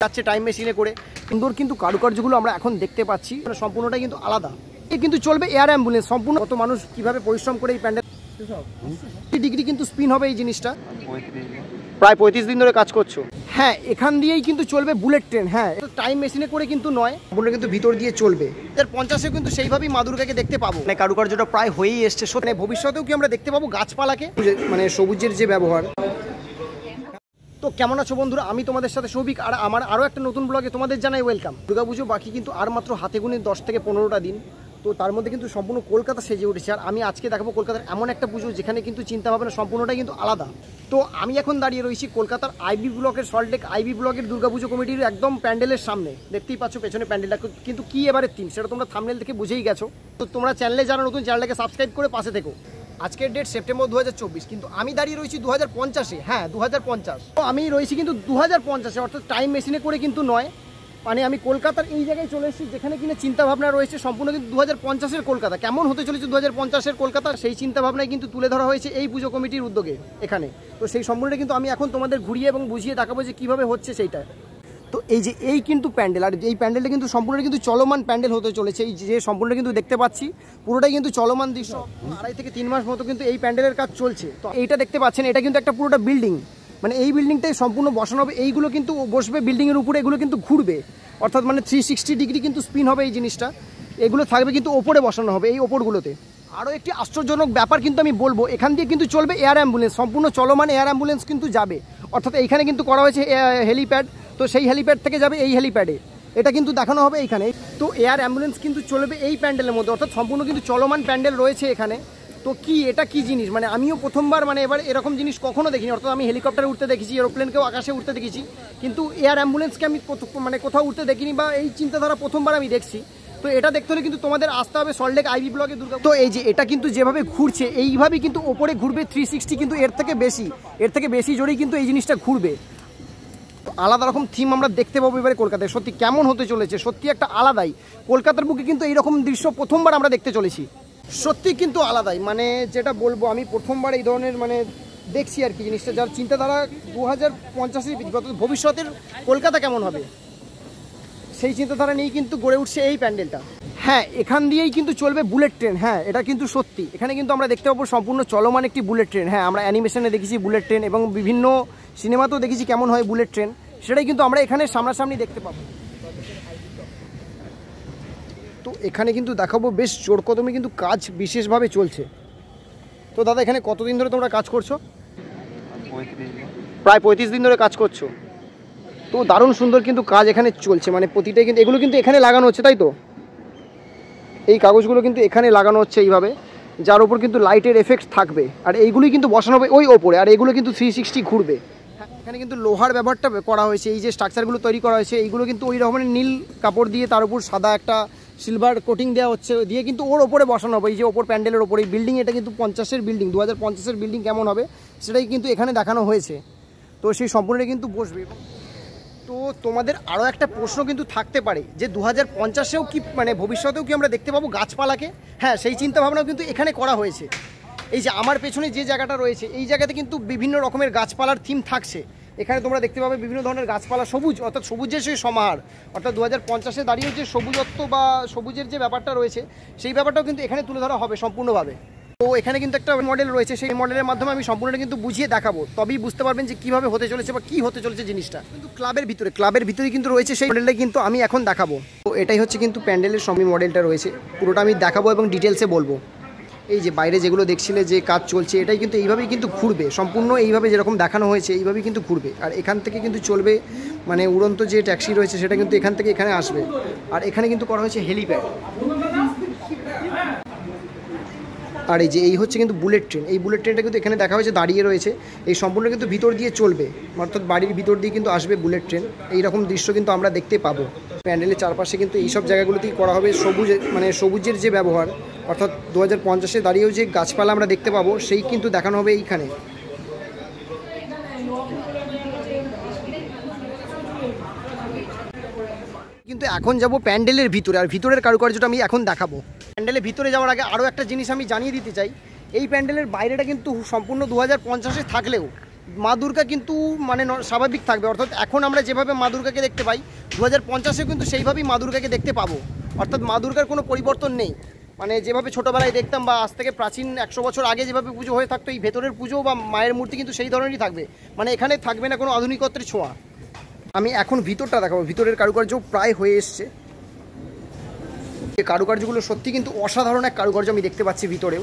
যাচ্ছে টাইম মেশিনে করে। সুন্দর কিন্তু কারুকার্যগুলো আমরা এখন দেখতে পাচ্ছি, সম্পূর্ণটাই কিন্তু আলাদা। কিন্তু চলবে এয়ার অ্যাম্বুলেন্স সম্পূর্ণ। কত মানুষ কিভাবে পরিশ্রম করে এই প্যান্ডেল ডিগ্রি কিন্তু স্পিন হবে এই জিনিসটা। প্রায় 35 দিন ধরে কাজ করছো। হ্যাঁ, এখান দিয়েই কিন্তু চলবে বুলেট ট্রেন। হ্যাঁ, টাইম মেশিনে করে কিন্তু নয়, সম্পূর্ণ কিন্তু ভিতর দিয়ে চলবে। 2050-এ কিন্তু সেইভাবেই মা দুর্গাকে দেখতে পাবো। মানে কারুকার্যটা প্রায় হয়েই এসছে। মানে ভবিষ্যতেও কি আমরা দেখতে পাবো গাছপালাকে, মানে সবুজের যে ব্যবহার। তো কেমন আছো বন্ধুরা, আমি তোমাদের সাথে সৌভিক, আর আমার আরও একটা নতুন ব্লগে তোমাদের জানাই ওয়েলকাম। দুর্গাপুজো বাকি কিন্তু আর মাত্র হাতে গুনে 10 থেকে 15টা দিন। তো তার মধ্যে কিন্তু সম্পূর্ণ কলকাতা সেজে উঠেছে। আর আমি আজকে দেখাবো কলকাতার এমন একটা পুজো যেখানে কিন্তু চিন্তাভাবনা সম্পূর্ণটাই কিন্তু আলাদা। তো আমি এখন দাঁড়িয়ে রয়েছি কলকাতার আইবি ব্লকের সল্টলেক আইবি ব্লকের দুর্গাপুজো কমিটির একদম প্যান্ডেলের সামনে। দেখতেই পাচ্ছ পেছনে প্যান্ডেলটা, কিন্তু কি এবারে থিম সেটা তোমরা থাম্বনেল থেকে বুঝেই গেছো। তো তোমরা চ্যানেলে যারা নতুন, চ্যানেলটাকে সাবস্ক্রাইব করে পাশে থেকো। আজকের ডেট সেপ্টেম্বর 2024, কিন্তু আমি দাঁড়িয়ে রয়েছি 2050-এ। হ্যাঁ, 2050। তো আমি রয়েছি কিন্তু 2050-এ, অর্থাৎ টাইম মেশিনে করে কিন্তু নয়। মানে আমি কলকাতার এই জায়গায় চলে এসেছি যেখানে কিনা চিন্তাভাবনা রয়েছে সম্পূর্ণ কিন্তু 2050-এর কলকাতা। কেমন হতে চলেছে 2050-এর কলকাতা, সেই চিন্তাভাবনায় কিন্তু তুলে ধরা হয়েছে এই পুজো কমিটির উদ্যোগে এখানে। তো সেই সম্পূর্ণটা কিন্তু আমি এখন তোমাদের ঘুরিয়ে এবং বুঝিয়ে দেখাবো যে কীভাবে হচ্ছে সেইটা। তো এই কিন্তু প্যান্ডেল, আর এই প্যান্ডেলটা কিন্তু সম্পূর্ণ কিন্তু চলমান প্যান্ডেল হতে চলেছে। এই যে সম্পূর্ণ কিন্তু দেখতে পাচ্ছি পুরোটাই কিন্তু চলমান দৃশ্য। 2.5 থেকে 3 মাস মতো কিন্তু এই প্যান্ডেলের কাজ চলছে। তো এইটা দেখতে পাচ্ছেন, এটা কিন্তু একটা পুরোটা বিল্ডিং। মানে এই বিল্ডিংটাই সম্পূর্ণ বসানো হবে। এইগুলো কিন্তু বসবে বিল্ডিংয়ের উপরে, এগুলো কিন্তু ঘুরবে, অর্থাৎ মানে 360 ডিগ্রি কিন্তু স্পিন হবে এই জিনিসটা। এগুলো থাকবে কিন্তু ওপরে বসানো হবে, এই ওপরগুলোতে। আরও একটি আশ্চর্যজনক ব্যাপার কিন্তু আমি বলবো, এখান দিয়ে কিন্তু চলবে এয়ার অ্যাম্বুলেন্স, সম্পূর্ণ চলমান এয়ার অ্যাম্বুলেন্স কিন্তু যাবে। অর্থাৎ এইখানে কিন্তু করা হয়েছে হেলিপ্যাড, তো সেই হেলিপ্যাড থেকে যাবে এই হেলিপ্যাডে, এটা কিন্তু দেখানো হবে এইখানে। তো এয়ার অ্যাম্বুলেন্স কিন্তু চলবে এই প্যান্ডেলের মধ্যে, অর্থাৎ সম্পূর্ণ কিন্তু চলমান প্যান্ডেল রয়েছে এখানে। তো কি এটা কি জিনিস, মানে আমিও প্রথমবার মানে এবার এরকম জিনিস কখনো দেখিনি। অর্থাৎ আমি হেলিকপ্টারে উঠতে দেখেছি, এরোপ্লেনকেও আকাশে উঠতে দেখেছি, কিন্তু এয়ার অ্যাম্বুলেন্সকে আমি মানে কোথাও উঠতে দেখিনি, বা এই চিন্তাধারা প্রথমবার আমি দেখছি। তো এটা দেখতে হলে কিন্তু তোমাদের আসতে হবে সল্টলেক আইবি ব্লকে দুর্গা। তো এই যে এটা কিন্তু যেভাবে ঘুরছে এইভাবেই কিন্তু ওপরে ঘুরবে 360, কিন্তু এর থেকে বেশি জোরেই কিন্তু এই জিনিসটা ঘুরবে। আলাদা রকম থিম আমরা দেখতে পাবো এবারে কলকাতায়। সত্যি কেমন হতে চলেছে, সত্যি একটা আলাদাই। কলকাতার বুকে কিন্তু এইরকম দৃশ্য প্রথমবার আমরা দেখতে চলেছি, সত্যি কিন্তু আলাদাই। মানে যেটা বলবো, আমি প্রথমবার এই ধরনের মানে দেখছি আর কি জিনিসটা, যার চিন্তাধারা 2050-এর ভবিষ্যতের কলকাতা কেমন হবে সেই চিন্তাধারা নিয়েই কিন্তু গড়ে উঠছে এই প্যান্ডেলটা। হ্যাঁ, এখান দিয়েই কিন্তু চলবে বুলেট ট্রেন। হ্যাঁ, এটা কিন্তু সত্যি। এখানে কিন্তু আমরা দেখতে পাবো সম্পূর্ণ চলমান একটি বুলেট ট্রেন। হ্যাঁ, আমরা অ্যানিমেশনে দেখেছি বুলেট ট্রেন এবং বিভিন্ন সিনেমাতেও দেখেছি কেমন হয় বুলেট ট্রেন, সেটাই কিন্তু আমরা এখানে সামনাসামনি দেখতে পাবো। তো এখানে কিন্তু দেখাবো বেশ জোরকদমে কিন্তু কাজ বিশেষভাবে চলছে। তো দাদা, এখানে কতদিন ধরে তোমরা কাজ করছো? প্রায় 35 দিন ধরে কাজ করছো। তো দারুণ সুন্দর কিন্তু কাজ এখানে চলছে। মানে প্রতিটাই কিন্তু এগুলো কিন্তু এখানে লাগানো হচ্ছে, তাই তো? এই কাগজগুলো কিন্তু এখানে লাগানো হচ্ছে এইভাবে, যার উপর কিন্তু লাইটের এফেক্ট থাকবে। আর এইগুলোই কিন্তু বসানো হবে ওই ওপরে, আর এইগুলো কিন্তু 360 ঘুরবে। এখানে কিন্তু লোহার ব্যবহারটা করা হয়েছে। এই যে স্ট্রাকচারগুলো তৈরি করা হয়েছে, এইগুলো কিন্তু ওই রকমের নীল কাপড় দিয়ে তার উপর সাদা একটা সিলভার কোটিং দেওয়া হচ্ছে, দিয়ে কিন্তু ওর ওপরে বসানো হবে। এই যে ওপর প্যান্ডেলের ওপরে এই বিল্ডিং, এটা কিন্তু 50-এর বিল্ডিং, 2050-এর বিল্ডিং কেমন হবে সেটাই কিন্তু এখানে দেখানো হয়েছে। তো সেই সম্পূর্ণ কিন্তু বসবে। তো তোমাদের আরও একটা প্রশ্ন কিন্তু থাকতে পারে যে 2050-এও কি মানে ভবিষ্যতেও কি আমরা দেখতে পাবো গাছপালাকে? হ্যাঁ, সেই চিন্তাভাবনাও কিন্তু এখানে করা হয়েছে। এই যে আমার পেছনে যে জায়গাটা রয়েছে, এই জায়গাতে কিন্তু বিভিন্ন রকমের গাছপালার থিম থাকছে। এখানে তোমরা দেখতে পাবে বিভিন্ন ধরনের গাছপালা, সবুজ, অর্থাৎ সবুজের সেই সমাহার। অর্থাৎ 2050-এ দাঁড়িয়ে যে সবুজত্ব বা সবুজের যে ব্যাপারটা রয়েছে, সেই ব্যাপারটাও কিন্তু এখানে তুলে ধরা হবে সম্পূর্ণভাবে। তো এখানে কিন্তু একটা মডেল রয়েছে, সেই মডেলের মাধ্যমে আমি সম্পূর্ণটা কিন্তু বুঝিয়ে দেখাবো, তবেই বুঝতে পারবেন যে কীভাবে হতে চলেছে বা কী হতে চলেছে জিনিসটা। কিন্তু ক্লাবের ভিতরে কিন্তু রয়েছে সেই মডেলটা, কিন্তু আমি এখন দেখাবো। তো এটাই হচ্ছে কিন্তু প্যান্ডেলের সবই মডেলটা রয়েছে, পুরোটা আমি দেখাবো এবং ডিটেলসে বলবো। এই যে বাইরে যেগুলো দেখছিলে যে কাজ চলছে, এটাই কিন্তু এইভাবেই কিন্তু ঘুরবে, সম্পূর্ণ এইভাবে যেরকম দেখানো হয়েছে এইভাবেই কিন্তু ঘুরবে। আর এখান থেকে কিন্তু চলবে মানে উড়ন্ত যে ট্যাক্সি রয়েছে সেটা কিন্তু এখান থেকে এখানে আসবে। আর এখানে কিন্তু করা হয়েছে হেলিপ্যাড। আর এই যে এই হচ্ছে কিন্তু বুলেট ট্রেন, এই বুলেট ট্রেনটা কিন্তু এখানে দেখা হয়েছে দাঁড়িয়ে রয়েছে। এই সম্পূর্ণ কিন্তু ভিতর দিয়ে চলবে, অর্থাৎ বাড়ির ভিতর দিয়ে কিন্তু আসবে বুলেট ট্রেন। এইরকম দৃশ্য কিন্তু আমরা দেখতে পাবো। প্যান্ডেলের চারপাশে কিন্তু এইসব জায়গাগুলোতেই করা হবে সবুজ, মানে সবুজের যে ব্যবহার, অর্থাৎ 2050-এ দাঁড়িয়েও যে গাছপালা আমরা দেখতে পাবো সেই কিন্তু দেখানো হবে এইখানে। কিন্তু এখন যাব প্যান্ডেলের ভিতরে, আর ভিতরের কারুকার্যটা আমি এখন দেখাবো। প্যান্ডেলের ভিতরে যাওয়ার আগে আরও একটা জিনিস আমি জানিয়ে দিতে চাই। এই প্যান্ডেলের বাইরেটা কিন্তু সম্পূর্ণ 2050-এ থাকলেও মা দুর্গা কিন্তু মানে স্বাভাবিক থাকবে, অর্থাৎ এখন আমরা যেভাবে মা দুর্গাকে দেখতে পাই 2050-এও কিন্তু সেইভাবেই মা দুর্গাকে দেখতে পাবো। অর্থাৎ মা দুর্গার কোনো পরিবর্তন নেই, মানে যেভাবে ছোটোবেলায় দেখতাম বা আজ থেকে প্রাচীন 100 বছর আগে যেভাবে পুজো হয়ে থাকতো, এই ভেতরের পুজো বা মায়ের মূর্তি কিন্তু সেই ধরনেরই থাকবে, মানে এখানে থাকবে না কোনো আধুনিকত্বের ছোঁয়া। আমি এখন ভিতরটা দেখাবো, ভিতরের কারুকার্য প্রায় হয়ে এসছে। এই কারুকার্যগুলো সত্যি কিন্তু অসাধারণ এক কারুকার্য আমি দেখতে পাচ্ছি ভিতরেও।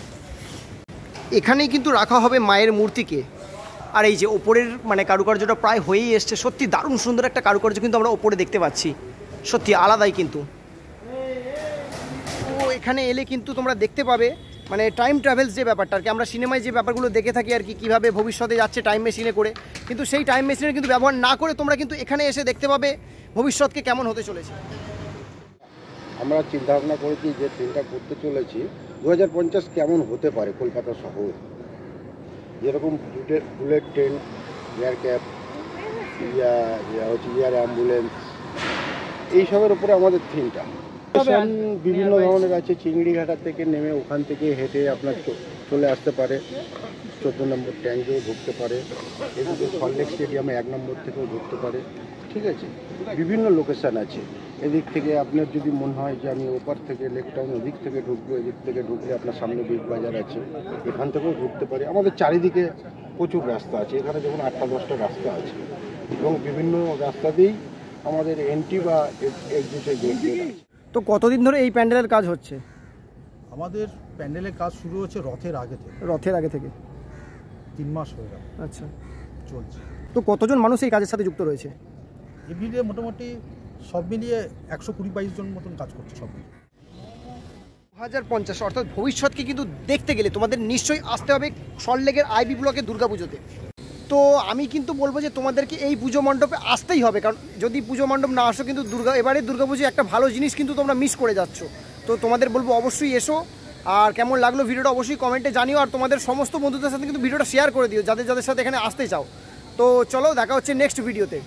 এখানেই কিন্তু রাখা হবে মায়ের মূর্তিকে। আর এই যে ওপরের মানে কারুকার্যটা প্রায় হয়েই এসছে, সত্যি দারুণ সুন্দর একটা কারুকার্য কিন্তু আমরা ওপরে দেখতে পাচ্ছি, সত্যি আলাদাই কিন্তু। তো এখানে এলে কিন্তু তোমরা দেখতে পাবে মানে টাইম ট্রাভেলস যে ব্যাপারটা আর কি, আমরা সিনেমায় যে ব্যাপারগুলো দেখে থাকি আর কি, কীভাবে ভবিষ্যতে যাচ্ছে টাইম মেশিনে করে, কিন্তু সেই টাইম মেশিনের কিন্তু ব্যবহার না করে তোমরা কিন্তু এখানে এসে দেখতে পাবে ভবিষ্যৎকে কেমন হতে চলেছে। আমরা চিন্তা ভাবনা করেছি যে ট্রেনটা করতে চলেছি 2050 কেমন হতে পারে কলকাতা শহর, যেরকম bullet train, air cab, air ambulance, এইসবের উপরে আমাদের থিমটা। স্টেশন বিভিন্ন ধরনের আছে, চিংড়িঘাটা থেকে নেমে ওখান থেকে হেঁটে আপনার চলে আসতে পারে 14 নম্বর ট্যাঙ্কেও ঢুকতে পারে, এদিকে সল্টলেক স্টেডিয়ামে 1 নম্বর থেকেও ঢুকতে পারে, ঠিক আছে। বিভিন্ন লোকেশান আছে, এদিক থেকে আপনার যদি মনে হয় যে আমি ওপার থেকে লেক টাউন ওদিক থেকে ঢুকবো, এদিক থেকে ঢুকলে আপনার সামনে বিগ বাজার আছে, এখান থেকেও ঢুকতে পারে। আমাদের চারিদিকে প্রচুর রাস্তা আছে, এখানে যেমন 8টা-10টা রাস্তা আছে এবং বিভিন্ন রাস্তা দিয়েই আমাদের এন্ট্রি বা এক্সিটের গেট আছে। তো কতদিন ধরে এই প্যান্ডেলের কাজ হচ্ছে? আমাদের প্যান্ডেলের কাজ শুরু হচ্ছে রথের আগে থেকে 3 মাস হয়ে গেল। আচ্ছা, চলছে। তো কতজন মানুষ এই কাজের সাথে যুক্ত রয়েছে? এভিডে মোটামুটি সব মিলিয়ে 120-22 জন মতন কাজ করছে সব মিলিয়ে। 2050 অর্থাৎ ভবিষ্যৎকে কিন্তু দেখতে গেলে তোমাদের নিশ্চয়ই আসতে হবে সল্টলেকের আইবি ব্লকে দুর্গাপুজোতে। তো আমি কিন্তু বলবো যে তোমাদেরকে এই পুজো মণ্ডপে আসতেই হবে, কারণ যদি পুজো মণ্ডপ না আসো কিন্তু এবারে দুর্গাপুজো একটা ভালো জিনিস কিন্তু তোমরা মিস করে যাচ্ছ। তো তোমাদের বলবো অবশ্যই এসো, আর কেমন লাগলো ভিডিওটা অবশ্যই কমেন্টে জানিও, আর তোমাদের সমস্ত বন্ধুদের সাথে কিন্তু ভিডিওটা শেয়ার করে দিও যাদের যাদের সাথে এখানে আসতে চাও। তো চলো দেখা হচ্ছে নেক্সট ভিডিওতে।